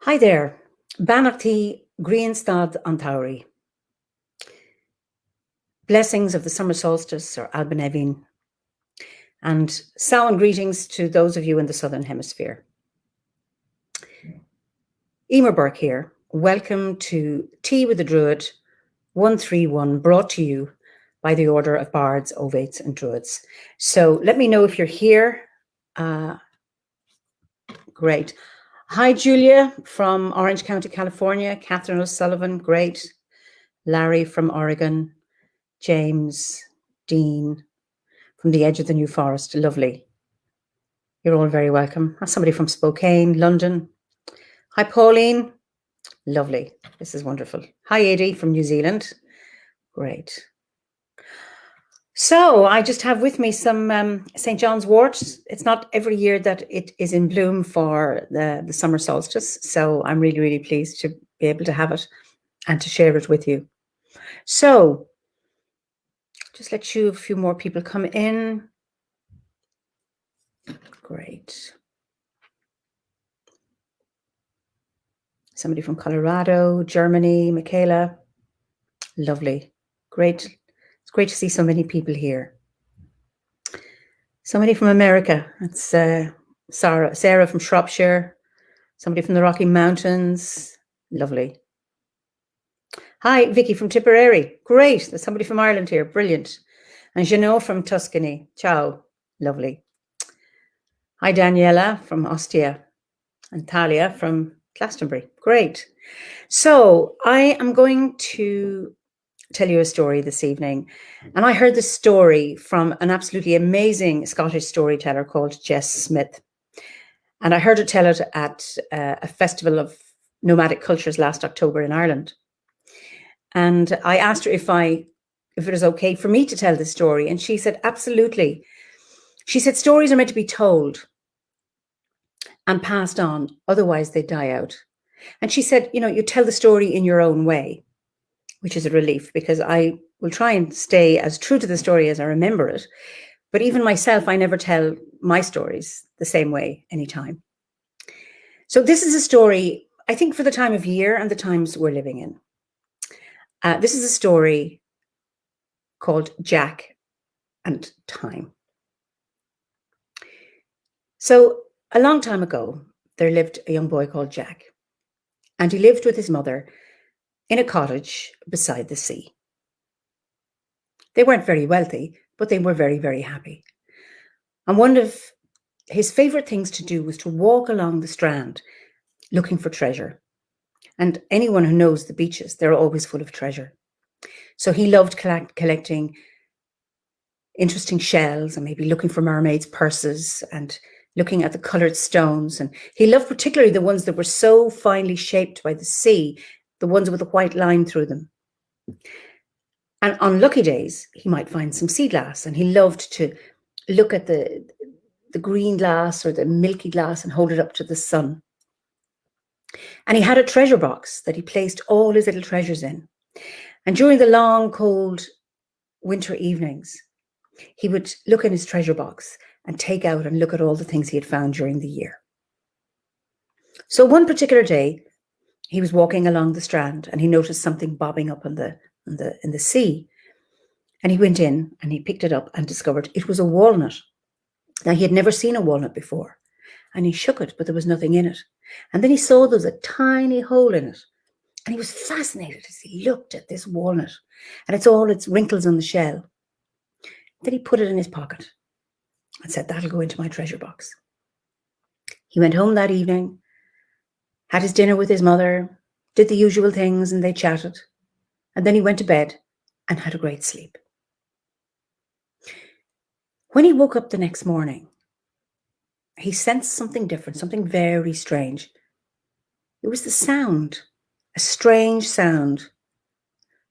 Hi there. Banachty Greenstad Antauri. Blessings of the summer solstice or Albanevin, and Samhain greetings to those of you in the Southern Hemisphere. Emer Burke here. Welcome to Tea with the Druid 131, brought to you by the Order of Bards, Ovates and Druids. So let me know if you're here. Great. Hi, Julia from Orange County, California. Catherine O'Sullivan, great. Larry from Oregon. James, Dean, from the edge of the New Forest, lovely. You're all very welcome. Somebody from Spokane, London. Hi, Pauline, lovely. This is wonderful. Hi, Eddie from New Zealand, great. So I just have with me some St. John's wort. It's not every year that it is in bloom for the summer solstice, so I'm really, really pleased to be able to have it and to share it with you. So just let a few more people come in. Great. Somebody from Colorado, Germany, Michaela. Lovely. Great. It's great to see so many people here. Somebody from America. It's Sarah from Shropshire. Somebody from the Rocky Mountains. Lovely. Hi, Vicky from Tipperary. Great. There's somebody from Ireland here. Brilliant. And Jeannot from Tuscany. Ciao. Lovely. Hi, Daniela from Ostia. And Talia from Glastonbury. Great. So I am going to tell you a story this evening. And I heard this story from an absolutely amazing Scottish storyteller called Jess Smith. And I heard her tell it at a festival of nomadic cultures last October in Ireland. And I asked her if it was okay for me to tell this story. And she said, absolutely. She said, stories are meant to be told and passed on, otherwise they die out. And she said, you tell the story in your own way, which is a relief because I will try and stay as true to the story as I remember it. But even myself, I never tell my stories the same way anytime. So this is a story, I think, for the time of year and the times we're living in. This is a story called Jack and Time. So a long time ago, there lived a young boy called Jack, and he lived with his mother in a cottage beside the sea. They weren't very wealthy, but they were very, very happy. And one of his favorite things to do was to walk along the strand looking for treasure. And anyone who knows the beaches, they're always full of treasure. So he loved collecting interesting shells and maybe looking for mermaids' purses and looking at the colored stones. And he loved particularly the ones that were so finely shaped by the sea, the ones with a white line through them. And on lucky days, he might find some sea glass, and he loved to look at the green glass or the milky glass and hold it up to the sun. And he had a treasure box that he placed all his little treasures in. And during the long, cold winter evenings, he would look in his treasure box and take out and look at all the things he had found during the year. So one particular day, he was walking along the strand and he noticed something bobbing up in the sea. And he went in and he picked it up and discovered it was a walnut. Now, he had never seen a walnut before. And he shook it, but there was nothing in it. And then he saw there was a tiny hole in it. And he was fascinated as he looked at this walnut. And it's all its wrinkles on the shell. Then he put it in his pocket and said, that'll go into my treasure box. He went home that evening, had his dinner with his mother, did the usual things, and they chatted. And then he went to bed and had a great sleep. When he woke up the next morning, he sensed something different, something very strange. It was the sound, a strange sound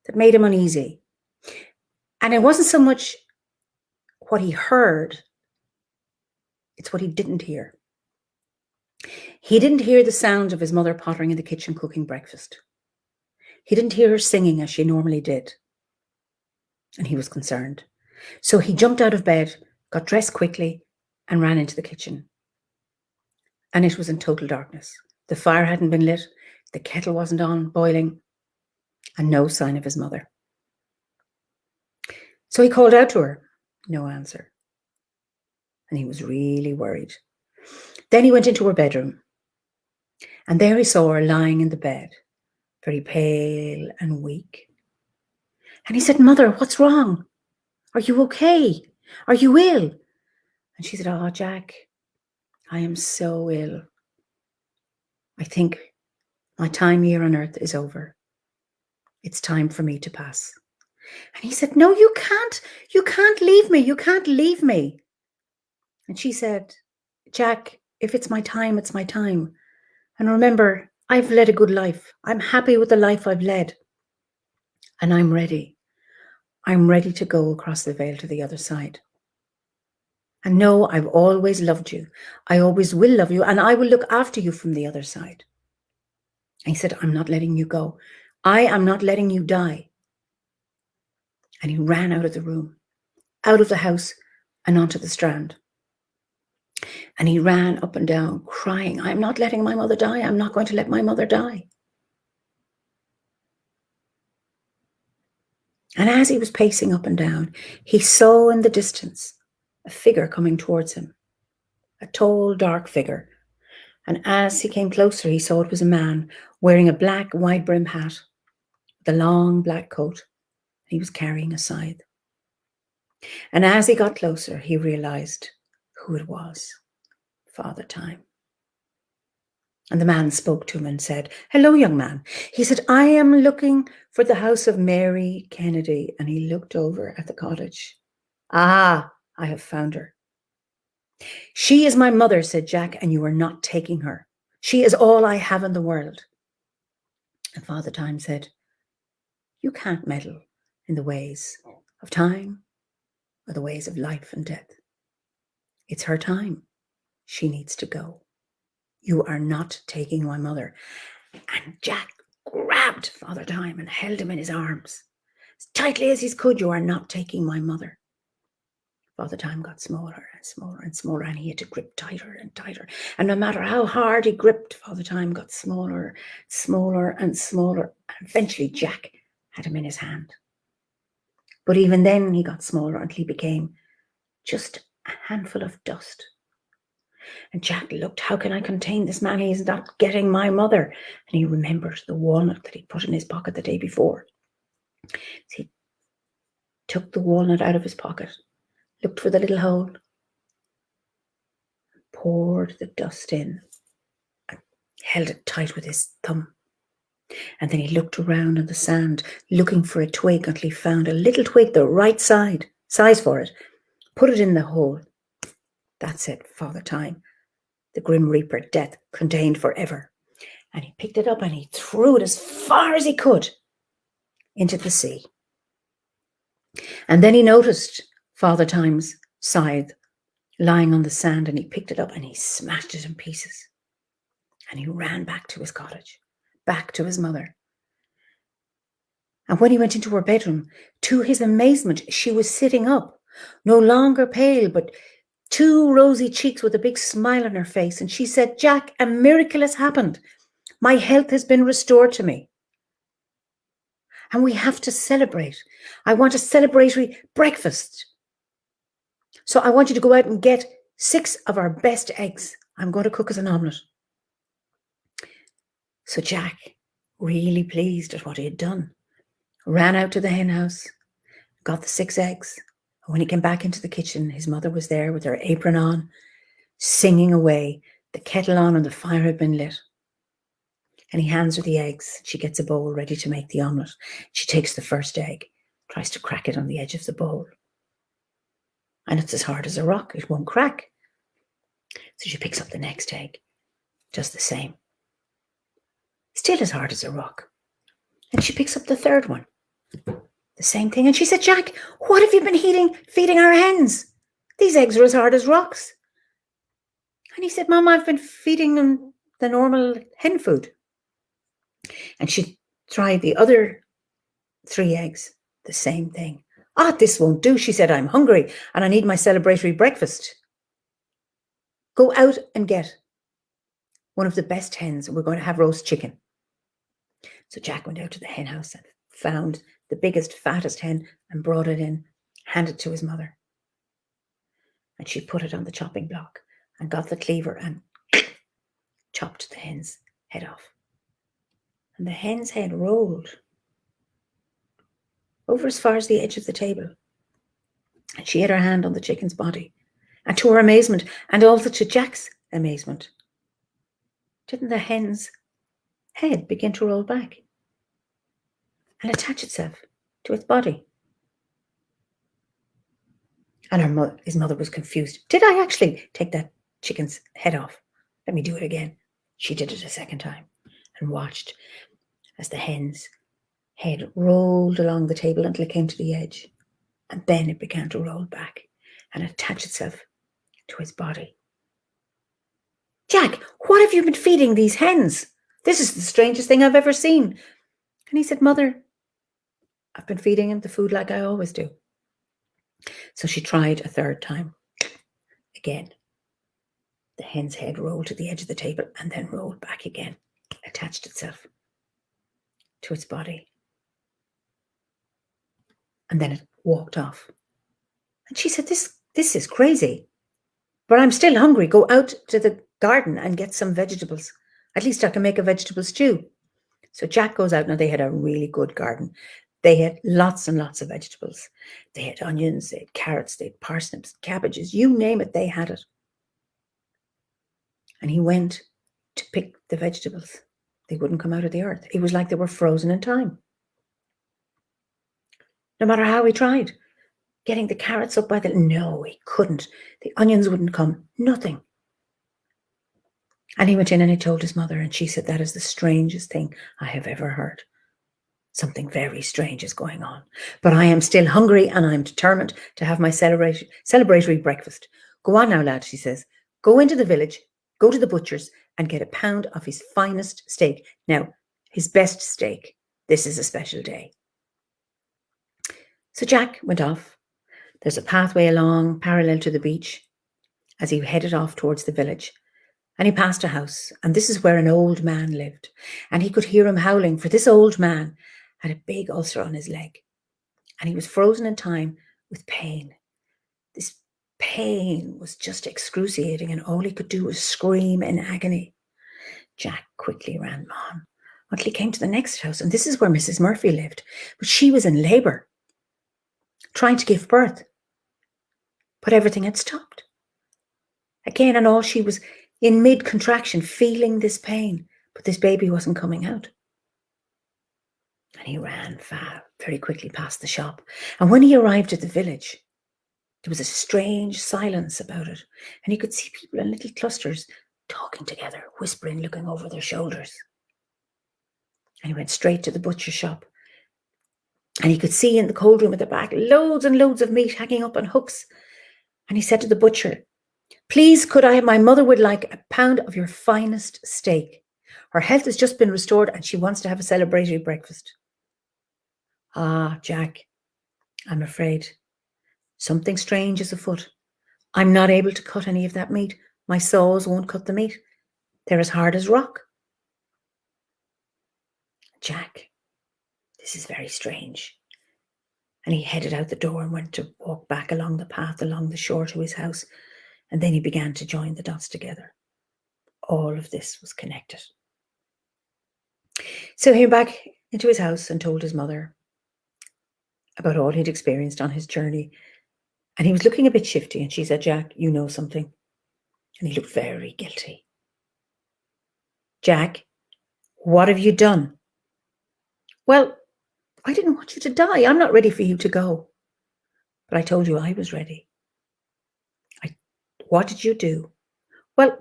that made him uneasy. And it wasn't so much what he heard, it's what he didn't hear. He didn't hear the sound of his mother pottering in the kitchen cooking breakfast. He didn't hear her singing as she normally did. And he was concerned. So he jumped out of bed, got dressed quickly, and ran into the kitchen. And it was in total darkness. The fire hadn't been lit, the kettle wasn't on boiling, and no sign of his mother. So he called out to her, no answer. And he was really worried. Then he went into her bedroom, and there he saw her lying in the bed, very pale and weak. And he said, "Mother, what's wrong? Are you okay? Are you ill?" And she said, "Oh, Jack, I am so ill. I think my time here on earth is over. It's time for me to pass." And he said, "No, you can't. You can't leave me. You can't leave me." And she said, "Jack, if it's my time, it's my time. And remember, I've led a good life. I'm happy with the life I've led. And I'm ready. I'm ready to go across the veil to the other side. And no, I've always loved you. I always will love you, and I will look after you from the other side." And he said, "I'm not letting you go. I am not letting you die." And he ran out of the room, out of the house, and onto the strand. And he ran up and down, crying, "I'm not letting my mother die. I'm not going to let my mother die." And as he was pacing up and down, he saw in the distance a figure coming towards him, a tall, dark figure. And as he came closer, he saw it was a man wearing a black, wide-brimmed hat with a long black coat. He was carrying a scythe. And as he got closer, he realized who it was, Father Time. And the man spoke to him and said, "Hello, young man." He said, "I am looking for the house of Mary Kennedy." And he looked over at the cottage. "Ah, I have found her." "She is my mother," said Jack, "and you are not taking her. She is all I have in the world." And Father Time said, "You can't meddle in the ways of time or the ways of life and death. It's her time. She needs to go. You are not taking my mother." And Jack grabbed Father Time and held him in his arms as tightly as he could. "You are not taking my mother." Father Time got smaller and smaller and smaller, and he had to grip tighter and tighter. And no matter how hard he gripped, Father Time got smaller, smaller and smaller. And eventually Jack had him in his hand. But even then he got smaller until he became just a handful of dust. And Jack looked, "How can I contain this man? He's not getting my mother." And he remembered the walnut that he'd put in his pocket the day before. So he took the walnut out of his pocket, looked for the little hole, poured the dust in, and held it tight with his thumb. And then he looked around on the sand, looking for a twig until he found a little twig the right size for it, put it in the hole. That's it, Father Time, the Grim Reaper, death contained forever. And he picked it up and he threw it as far as he could into the sea. And then he noticed Father Time's scythe lying on the sand, and he picked it up and he smashed it in pieces. And he ran back to his cottage, back to his mother. And when he went into her bedroom, to his amazement, she was sitting up, no longer pale, but two rosy cheeks with a big smile on her face. And she said, "Jack, a miracle has happened. My health has been restored to me. And we have to celebrate. I want a celebratory breakfast. So I want you to go out and get 6 of our best eggs. I'm going to cook us an omelette." So Jack, really pleased at what he had done, ran out to the hen house, got the 6 eggs. And when he came back into the kitchen, his mother was there with her apron on, singing away, the kettle on, and the fire had been lit. And he hands her the eggs. She gets a bowl ready to make the omelette. She takes the first egg, tries to crack it on the edge of the bowl. And it's as hard as a rock. It won't crack. So she picks up the next egg, does the same. Still as hard as a rock. And she picks up the third one, the same thing. And she said, "Jack, what have you been feeding our hens? These eggs are as hard as rocks." And he said, "Mom, I've been feeding them the normal hen food." And she tried the other 3 eggs, the same thing. "Ah, this won't do," she said. "I'm hungry and I need my celebratory breakfast. Go out and get one of the best hens, and we're going to have roast chicken. So Jack went out to the hen house and found the biggest, fattest hen and brought it in, handed it to his mother. And she put it on the chopping block and got the cleaver and chopped the hen's head off. And the hen's head rolled over as far as the edge of the table. And she had her hand on the chicken's body. And to her amazement, and also to Jack's amazement, didn't the hen's head begin to roll back and attach itself to its body? And his mother was confused. Did I actually take that chicken's head off? Let me do it again. She did it a second time and watched as the hen's head rolled along the table until it came to the edge. And then it began to roll back and attach itself to his body. Jack, what have you been feeding these hens? This is the strangest thing I've ever seen. And he said, Mother, I've been feeding him the food like I always do. So she tried a third time. Again, the hen's head rolled to the edge of the table and then rolled back again, attached itself to its body. And then it walked off. And she said, this is crazy, but I'm still hungry. Go out to the garden and get some vegetables. At least I can make a vegetable stew. So Jack goes out. Now, they had a really good garden. They had lots and lots of vegetables. They had onions, they had carrots, they had parsnips, cabbages, you name it, they had it. And he went to pick the vegetables. They wouldn't come out of the earth. It was like they were frozen in time. No matter how he tried, getting the carrots up by no, he couldn't. The onions wouldn't come, nothing. And he went in and he told his mother, and she said, that is the strangest thing I have ever heard. Something very strange is going on. But I am still hungry and I'm determined to have my celebratory breakfast. Go on now, lad, she says. Go into the village, go to the butcher's and get a pound of his finest steak. Now, his best steak. This is a special day. So Jack went off. There's a pathway along parallel to the beach as he headed off towards the village. And he passed a house, and this is where an old man lived. And he could hear him howling, for this old man had a big ulcer on his leg. And he was frozen in time with pain. This pain was just excruciating, and all he could do was scream in agony. Jack quickly ran on until he came to the next house, and this is where Mrs. Murphy lived. But she was in labour, trying to give birth. But everything had stopped. Again, and all she was in mid-contraction, feeling this pain, but this baby wasn't coming out. And he ran very quickly past the shop. And when he arrived at the village, there was a strange silence about it. And he could see people in little clusters talking together, whispering, looking over their shoulders. And he went straight to the butcher shop. And he could see in the cold room at the back loads and loads of meat hanging up on hooks. And he said to the butcher, please, my mother would like a pound of your finest steak. Her health has just been restored and she wants to have a celebratory breakfast. Ah, Jack, I'm afraid something strange is afoot. I'm not able to cut any of that meat. My saws won't cut the meat. They're as hard as rock. Jack, this is very strange. And he headed out the door and went to walk back along the path along the shore to his house. And then he began to join the dots together. All of this was connected. So he went back into his house and told his mother about all he'd experienced on his journey. And he was looking a bit shifty. And she said, Jack, you know something. And he looked very guilty. Jack, what have you done? Well, I didn't want you to die. I'm not ready for you to go. But I told you I was ready. What did you do? Well,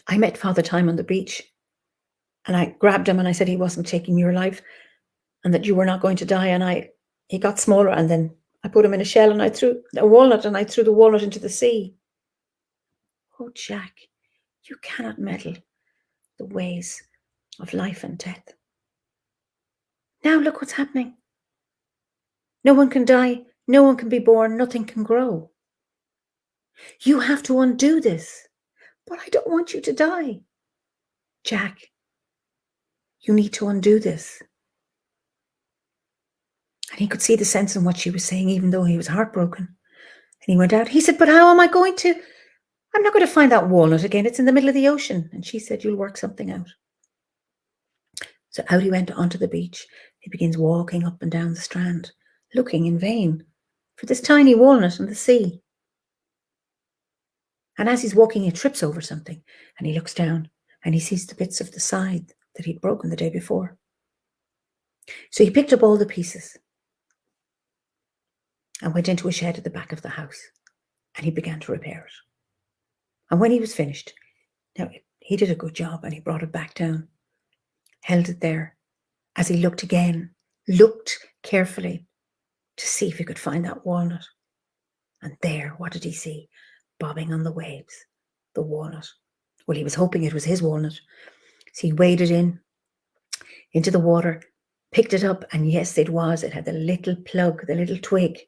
I met Father Time on the beach. And I grabbed him and I said he wasn't taking your life and that you were not going to die. And he got smaller, and then I put him in a shell and I threw a walnut, and I threw the walnut into the sea. Oh, Jack, you cannot meddle the ways of life and death. Now look what's happening. No one can die. No one can be born. Nothing can grow. You have to undo this. But I don't want you to die. Jack, you need to undo this. And he could see the sense in what she was saying, even though he was heartbroken. And he went out. He said, but how am I going to? I'm not going to find that walnut again. It's in the middle of the ocean. And she said, you'll work something out. So out he went onto the beach. He begins walking up and down the strand, looking in vain for this tiny walnut in the sea. And as he's walking, he trips over something, and he looks down and he sees the bits of the side that he'd broken the day before. So he picked up all the pieces and went into a shed at the back of the house, and he began to repair it. And when he was finished, now he did a good job, and he brought it back down, held it there as he looked again, looked carefully to see if he could find that walnut. And there, what did he see? Bobbing on the waves, the walnut. Well, he was hoping it was his walnut. So he waded into the water, picked it up, and yes, it was. It had the little plug, the little twig.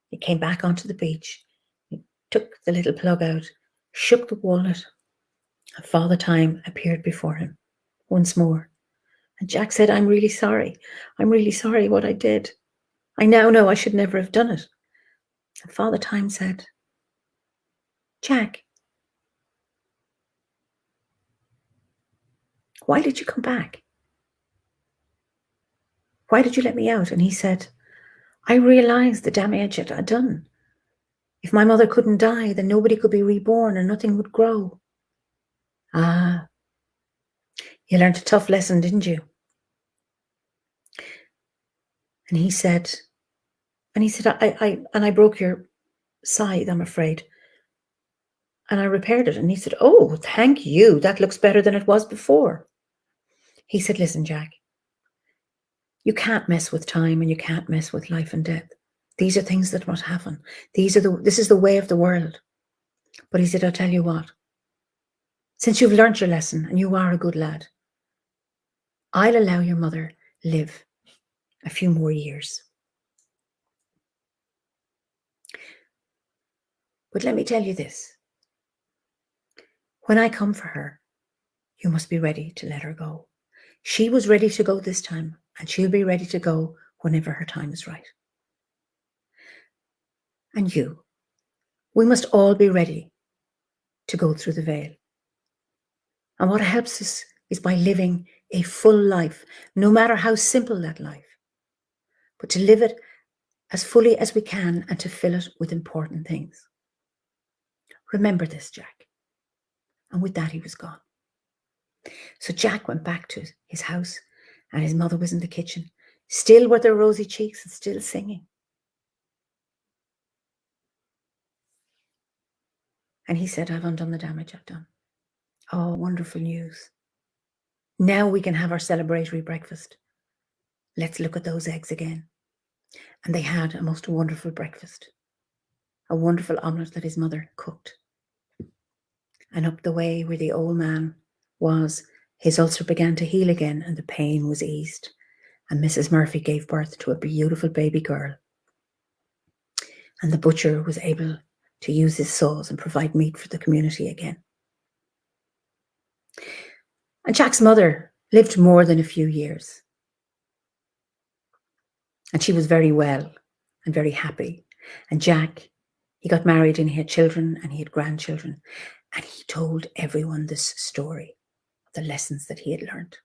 He came back onto the beach. He took the little plug out, shook the walnut, and Father Time appeared before him once more. And Jack said, I'm really sorry. I'm really sorry what I did. I now know I should never have done it. And Father Time said, Jack, why did you come back? Why did you let me out? And he said, I realized the damage that I'd done. If my mother couldn't die, then nobody could be reborn and nothing would grow. Ah, you learned a tough lesson, didn't you? And he said, I broke your side, I'm afraid. And I repaired it. And he said, oh, thank you. That looks better than it was before. He said, listen, Jack, you can't mess with time and you can't mess with life and death. These are things that must happen. This is the way of the world. But he said, I'll tell you what, since you've learnt your lesson and you are a good lad, I'll allow your mother live a few more years. But let me tell you this. When I come for her, you must be ready to let her go. She was ready to go this time, and she'll be ready to go whenever her time is right. And we must all be ready to go through the veil. And what helps us is by living a full life, no matter how simple that life, but to live it as fully as we can and to fill it with important things. Remember this, Jack. And with that, he was gone. So Jack went back to his house, and his mother was in the kitchen, still with her rosy cheeks and still singing. And he said, I've undone the damage I've done. Oh, wonderful news. Now we can have our celebratory breakfast. Let's look at those eggs again. And they had a most wonderful breakfast, a wonderful omelette that his mother cooked. And up the way where the old man was, his ulcer began to heal again and the pain was eased. And Mrs. Murphy gave birth to a beautiful baby girl. And the butcher was able to use his saws and provide meat for the community again. And Jack's mother lived more than a few years. And she was very well and very happy. And Jack, he got married and he had children and he had grandchildren. And he told everyone this story, the lessons that he had learned.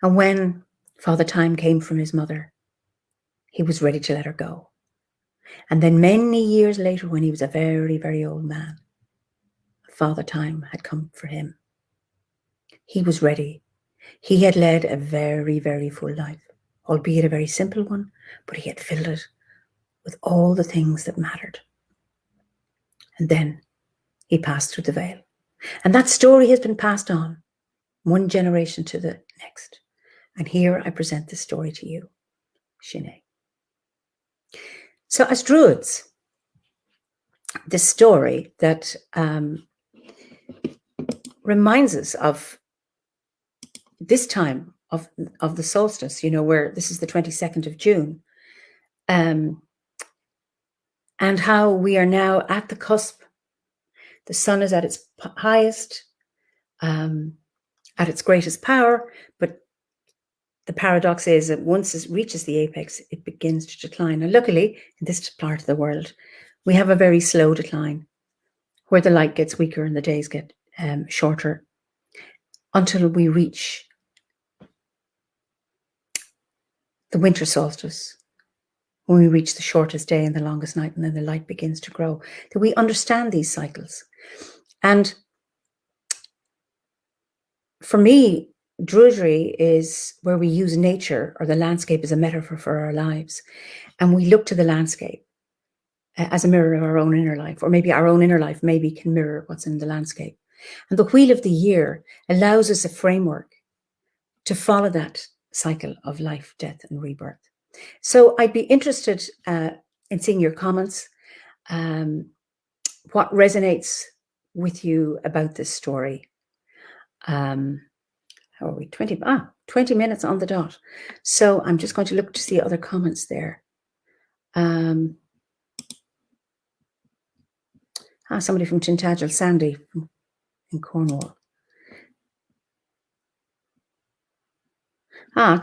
And when Father Time came from his mother, he was ready to let her go. And then many years later, when he was a very, very old man, Father Time had come for him. He was ready. He had led a very, very full life, albeit a very simple one, but he had filled it with all the things that mattered. And then he passed through the veil. And that story has been passed on one generation to the next. And here I present this story to you, Sinead. So as Druids, the story that reminds us of this time of the solstice, where this is the 22nd of June, and how we are now at the cusp. The sun is at its highest. at its greatest power, but the paradox is that once it reaches the apex, it begins to decline. And luckily, in this part of the world, we have a very slow decline where the light gets weaker and the days get shorter until we reach the winter solstice, when we reach the shortest day and the longest night, and then the light begins to grow. That we understand these cycles. And for me, Druidry is where we use nature or the landscape as a metaphor for our lives. And we look to the landscape as a mirror of our own inner life, or maybe our own inner life maybe can mirror what's in the landscape. And the Wheel of the Year allows us a framework to follow that cycle of life, death, and rebirth. So I'd be interested in seeing your comments. What resonates with you about this story? How are we? 20 minutes on the dot. So I'm just going to look to see other comments there. Somebody from Tintagel, Sandy in Cornwall.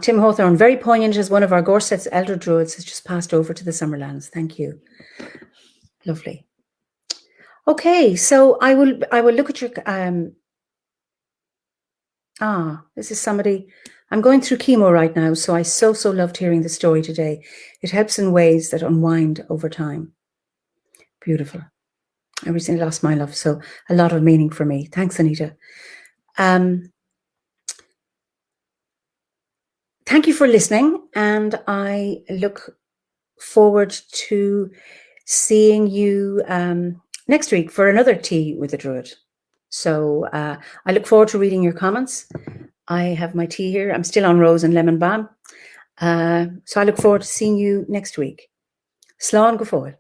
Tim Hawthorne, very poignant as one of our Gorset's elder druids has just passed over to the Summerlands. Thank you. Lovely. Okay, so I will look at your this is somebody. I'm going through chemo right now, so I so loved hearing the story today. It helps in ways that unwind over time. Beautiful. I recently lost my love, so a lot of meaning for me. Thanks, Anita. Thank you for listening, and I look forward to seeing you next week for another Tea with a Druid. So I look forward to reading your comments. I have my tea here. I'm still on rose and lemon balm. So I look forward to seeing you next week. Slán go fóill.